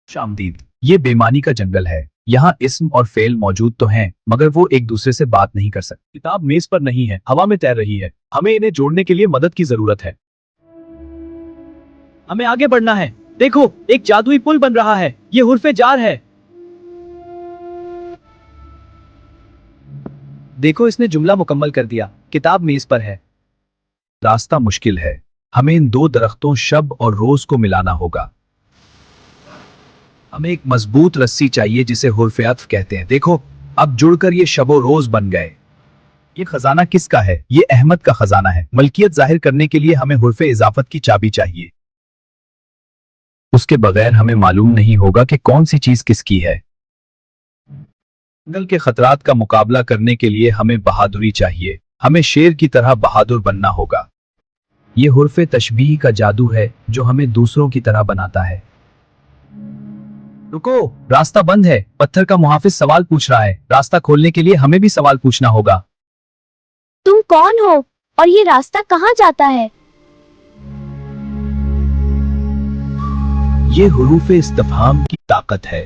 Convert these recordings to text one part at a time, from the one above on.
शामदीद, ये बेमानी का जंगल है। यहाँ इस्म और फेल मौजूद तो हैं, मगर वो एक दूसरे से बात नहीं कर सकते। किताब मेज पर नहीं है, हवा में तैर रही है। हमें इन्हें जोड़ने के लिए मदद की जरूरत है। हमें आगे बढ़ना है। देखो, एक जादुई पुल बन रहा है। ये हुर्फे जार है। देखो, इसने जुमला मुकम्मल कर दिया। किताब मेज पर है। रास्ता मुश्किल है। हमें इन दो दरख्तों शब और रोज को मिलाना होगा। हमें एक मजबूत रस्सी चाहिए जिसे हुर्फ अत्फ कहते हैं। देखो, अब जुड़कर ये शबो रोज बन गए। ये खजाना किसका है? ये अहमद का खजाना है। मलकियत जाहिर करने के लिए हमें हुर्फे इजाफत की चाबी चाहिए। उसके बगैर हमें मालूम नहीं होगा कि कौन सी चीज किसकी है। जंगल के खतरात का मुकाबला करने के लिए हमें बहादुरी चाहिए। हमें शेर की तरह बहादुर बनना होगा। ये हुर्फे तशबीह का जादू है जो हमें दूसरों की तरह बनाता है। रुको, रास्ता बंद है। पत्थर का मुहाफिज सवाल पूछ रहा है। रास्ता खोलने के लिए हमें भी सवाल पूछना होगा। तुम कौन हो और ये रास्ता कहाँ जाता है? ये हुरूफे इस्तिफहाम की ताकत है।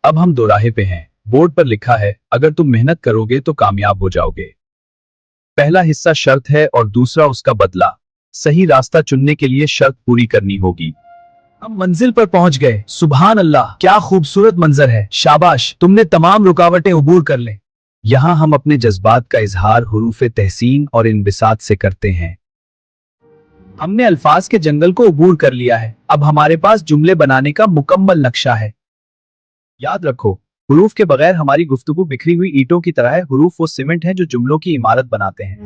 अब हम दोराहे पे हैं। बोर्ड पर लिखा है, अगर तुम मेहनत करोगे तो कामयाब हो जाओगे। पहला हिस्सा शर्त है और दूसरा उसका बदला। सही रास्ता चुनने के लिए शर्त पूरी करनी होगी। हम मंजिल पर पहुंच गए। सुभान अल्लाह, क्या खूबसूरत मंजर है। शाबाश, तुमने तमाम रुकावटें अबूर कर लें। यहाँ हम अपने जज्बात का इजहार हुरूफे तहसीन और इनबिसात से करते हैं। हमने अल्फाज के जंगल को अबूर कर लिया है। अब हमारे पास जुमले बनाने का मुकम्मल नक्शा है। याद रखो, हुरूफ के बगैर हमारी गुफ्तगू बिखरी हुई ईंटों की तरह है। हुरूफ वो सीमेंट है जो जुमलों की इमारत बनाते हैं।